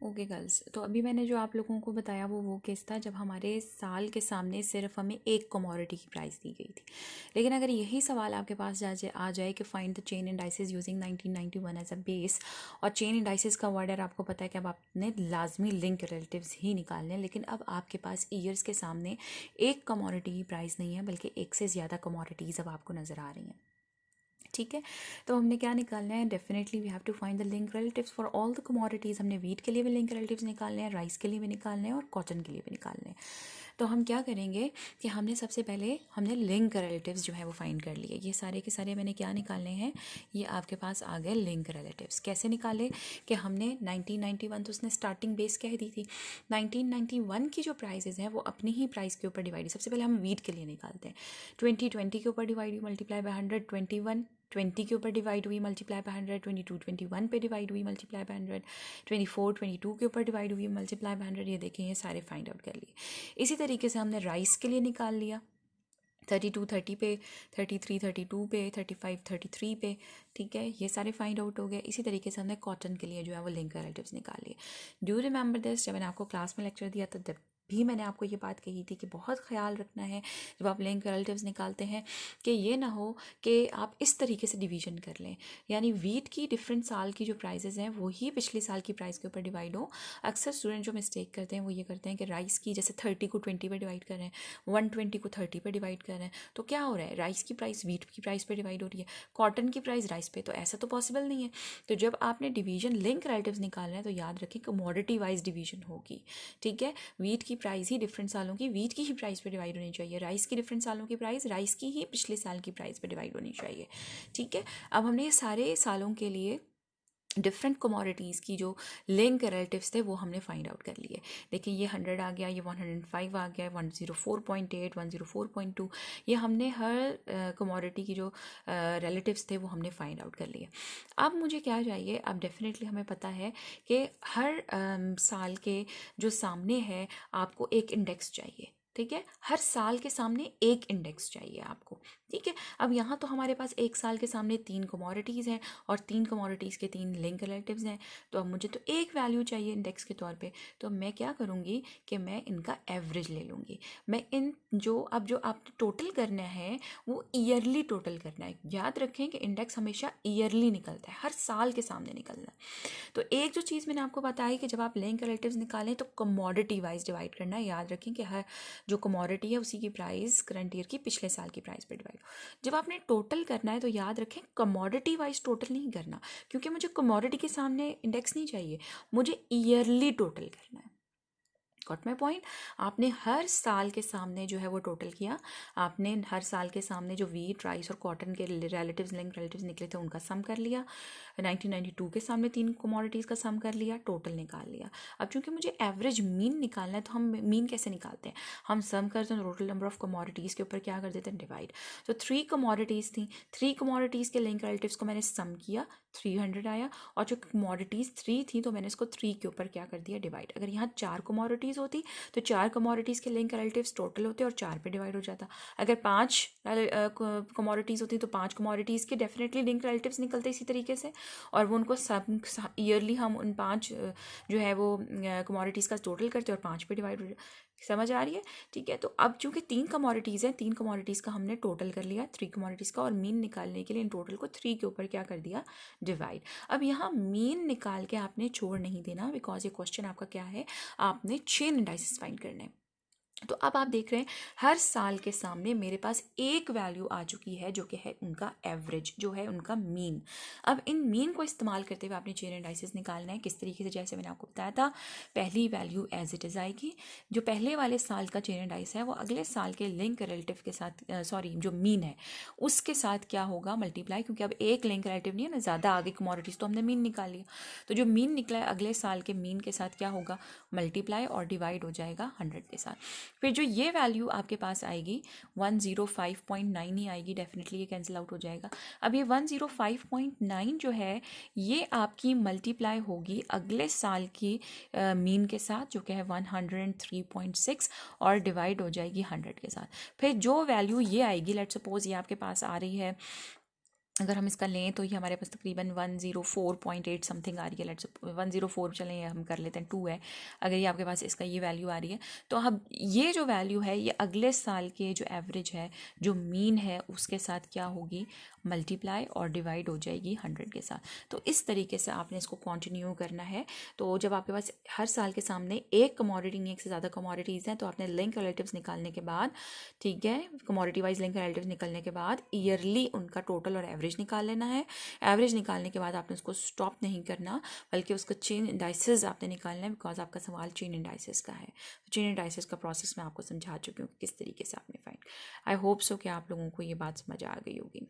Okay girls, तो अभी मैंने जो आप लोगों को बताया वो केस था जब हमारे साल के सामने सिर्फ हमें एक कमोडिटी की प्राइस दी गई थी। लेकिन अगर यही सवाल आपके पास आ जाए कि find the chain indices using 1991 as a base, और चेन इंडाइसेस का वर्ड आपको पता है कि अब आपने लाजमी लिंक रिलेटिव्स ही निकालने हैं, लेकिन अब आपके पास ईयर्स के सामने एक कमोडिटी की प्राइस नहीं है बल्कि एक से ज़्यादा कमोडिटीज़ अब आपको नज़र आ रही हैं। ठीक है, तो हमने क्या निकालना है, definitely we have to find the link relatives for all the commodities. हमने वीट के लिए भी लिंक रिलेटिव्स निकालने हैं, राइस के लिए भी निकालने हैं और कॉटन के लिए भी निकालने हैं। तो हम क्या करेंगे कि हमने सबसे पहले हमने लिंक रिलेटिव्स जो है वो फाइंड कर लिए। ये सारे के सारे मैंने क्या निकालने हैं, ये आपके पास आ गए लिंक रिलेटिव्स। कैसे निकाले कि हमने 1991 तो उसने स्टार्टिंग बेस कह दी थी, 1991 की जो प्राइसेस हैं वो अपनी ही प्राइस के ऊपर डिवाइड, सबसे पहले हम वीट के लिए निकालते हैं। 2020 के ऊपर डिवाइड हुई मल्टीप्लाई बाय 100, 20 के ऊपर डिवाइड हुई मल्टीप्लाई बाय 100, 21 पे डिवाइड हुई मल्टीप्लाई बाय 100, 22 के ऊपर डिवाइड हुई मल्टीप्लाई बाय 100। ये देखें, ये सारे फाइंड आउट कर लिए। इसी तरीके से हमने राइस के लिए निकाल लिया, 30 पे, 33 पे, 35 पे। ठीक है, ये सारे फाइंड आउट हो गए। इसी तरीके से हमने कॉटन के लिए जो है वो लिंक रिलेटिव्स निकाल लिए। डू रिमेंबर दिस, जब मैंने आपको क्लास में लेक्चर दिया था तब भी मैंने आपको ये बात कही थी कि बहुत ख्याल रखना है जब आप लिंक रिलेटिव्स निकालते हैं कि ये ना हो कि आप इस तरीके से डिवीजन कर लें, यानी वीट की डिफरेंट साल की जो प्राइसेस हैं वो ही पिछले साल की प्राइस के ऊपर डिवाइड हो। अक्सर स्टूडेंट जो मिस्टेक करते हैं वो ये करते हैं कि राइस की जैसे 30 को 20 पे डिवाइड कर रहे हैं, 120 को 30 पे डिवाइड कर रहे हैं, तो क्या हो रहा है, राइस की प्राइस वीट की प्राइस पे डिवाइड हो रही है, कॉटन की प्राइस राइस पे। तो ऐसा तो पॉसिबल नहीं है। तो जब आपने डिवीजन लिंक रिलेटिव्स निकालना है तो याद रखें कमोडिटी वाइज डिवीजन होगी। ठीक है, वीट की प्राइस ही डिफरेंट सालों की वीट की ही प्राइस पे डिवाइड होनी चाहिए, राइस की डिफरेंट सालों की प्राइस राइस की ही पिछले साल की प्राइस पे डिवाइड होनी चाहिए। ठीक है, अब हमने ये सारे सालों के लिए डिफरेंट कमोडिटीज़ की जो लिंक रिलेटिव्स थे वो हमने फाइंड आउट कर लिए। देखिए, ये 100 आ गया, ये 105 आ गया, 104.8, 104.2, ये हमने हर कमोडिटी की जो रिलेटिव्स थे वो हमने फाइंड आउट कर लिए। अब मुझे क्या चाहिए, अब डेफिनेटली हमें पता है कि हर साल के जो सामने है आपको एक इंडेक्स चाहिए। ठीक है, हर साल के सामने एक इंडेक्स चाहिए आपको। ठीक है, अब यहाँ तो हमारे पास एक साल के सामने 3 कमोडिटीज़ हैं और 3 कमोडिटीज़ के 3 लिंक रिलेटिव्स हैं, तो अब मुझे तो एक वैल्यू चाहिए इंडेक्स के तौर पे। तो मैं क्या करूँगी कि मैं इनका एवरेज ले लूँगी। मैं इन जो आपने टोटल करना है वो ईयरली टोटल करना है। याद रखें कि इंडेक्स हमेशा ईयरली निकलता है, हर साल के सामने निकलना है। तो एक जो चीज़ मैंने आपको बताई कि जब आप लिंक रिलेटिव्स निकालें तो कमोडिटी वाइज डिवाइड करना है। याद रखें कि हर जो कमोडिटी है उसी की प्राइस करंट ईयर की पिछले साल की प्राइस पे डिवाइड। जब आपने टोटल करना है तो याद रखें कमोडिटी वाइज टोटल नहीं करना, क्योंकि मुझे कमोडिटी के सामने इंडेक्स नहीं चाहिए, मुझे ईयरली टोटल करना है। Got my point. आपने हर साल के सामने जो है वो टोटल किया, आपने हर साल के सामने जो वीट राइस और कॉटन के रिलेटिव्स लिंक रिलेटिव्स निकले थे उनका सम कर लिया, 1992 के सामने 3 कमोडिटीज़ का सम कर लिया, टोटल निकाल लिया। अब चूंकि मुझे एवरेज मीन निकालना है तो हम मीन कैसे निकालते हैं, हम सम करते हैं टोटल नंबर ऑफ कमोडिटीज़ के ऊपर क्या कर देते हैं, डिवाइड। तो 3 कमोडिटीज़ थी, 3 कमोडिटीज़ के लिंक रिलेटिव्स को मैंने सम किया, 300 आया, और जो कमोडिटीज़ 3 थी तो मैंने इसको 3 के ऊपर क्या कर दिया, डिवाइड। अगर यहाँ 4 कमोडिटीज़ होती तो 4 कमोडिटीज़ के लिंक रिलेटिव्स टोटल होते और 4 पे डिवाइड हो जाता। अगर 5 कमोडिटीज़ होती तो 5 कमोडिटीज़ के डेफिनेटली लिंक रिलेटिव्स निकलते इसी तरीके से, और वो उनको सब ईयरली हम उन 5 जो है वो कमोडिटीज़ का टोटल करते और 5 पे डिवाइड हो। समझ आ रही है? ठीक है, तो अब चूंकि 3 कमोडिटीज़ हैं, 3 कमोडिटीज़ का हमने टोटल कर लिया 3 कमोडिटीज़ का, और मीन निकालने के लिए इन टोटल को 3 के ऊपर क्या कर दिया, डिवाइड। अब यहाँ मीन निकाल के आपने छोड़ नहीं देना, बिकॉज ये क्वेश्चन आपका क्या है, आपने चेन इंडाइसेस फाइंड करना है। तो अब आप देख रहे हैं हर साल के सामने मेरे पास एक वैल्यू आ चुकी है जो कि है उनका एवरेज, जो है उनका मीन। अब इन मीन को इस्तेमाल करते हुए आपने चेन इंडाइसेस निकालना है। किस तरीके से, जैसे मैंने आपको बताया था, पहली वैल्यू एज इट इज़ आएगी, जो पहले वाले साल का चेन इंडाइस है वो अगले साल के लिंक रिलेटिव के साथ, सॉरी जो मीन है उसके साथ क्या होगा, मल्टीप्लाई, क्योंकि अब एक लिंक रिलेटिव नहीं है ना, ज़्यादा आगे कमोडिटीज़ तो हमने मीन निकाल लिया, तो जो मीन निकला है अगले साल के मीन के साथ क्या होगा, मल्टीप्लाई, और डिवाइड हो जाएगा 100 के साथ। फिर जो ये वैल्यू आपके पास आएगी 105.9 ही आएगी, डेफिनेटली ये कैंसिल आउट हो जाएगा। अब ये 105.9 जो है ये आपकी मल्टीप्लाई होगी अगले साल की मीन के साथ जो कि है 103.6, और डिवाइड हो जाएगी 100 के साथ। फिर जो वैल्यू ये आएगी, लेट सपोज ये आपके पास आ रही है अगर हम इसका लें तो ये हमारे पास तकरीबन 104.8 समथिंग आ रही है। लेट्स 104 चलें, हम कर लेते हैं 2 है। अगर ये आपके पास इसका ये वैल्यू आ रही है तो अब ये जो वैल्यू है ये अगले साल के जो एवरेज है, जो मीन है, उसके साथ क्या होगी, मल्टीप्लाई और डिवाइड हो जाएगी 100 के साथ। तो इस तरीके से आपने इसको कंटिन्यू करना है। तो जब आपके पास हर साल के सामने एक कमोडिटी नहीं, एक से ज़्यादा कमोडिटीज़ हैं, तो आपने लिंक रिलेटिव्स निकालने के बाद, ठीक है, कमोडिटी वाइज लिंक रिलेटिव्स निकलने के बाद ईयरली उनका टोटल और एवरेज निकाल लेना है। एवरेज निकालने के बाद आपने उसको स्टॉप नहीं करना, बल्कि उसका चेन इंडाइसिस आपने निकालना है, बिकॉज आपका सवाल चेन इंडाइसिस का है। तो चेन इंडाइसिस का प्रोसेस मैं आपको समझा चुकी हूँ कि किस तरीके से आपने फाइंड। आई होप सो कि आप लोगों को ये बात समझ आ गई होगी।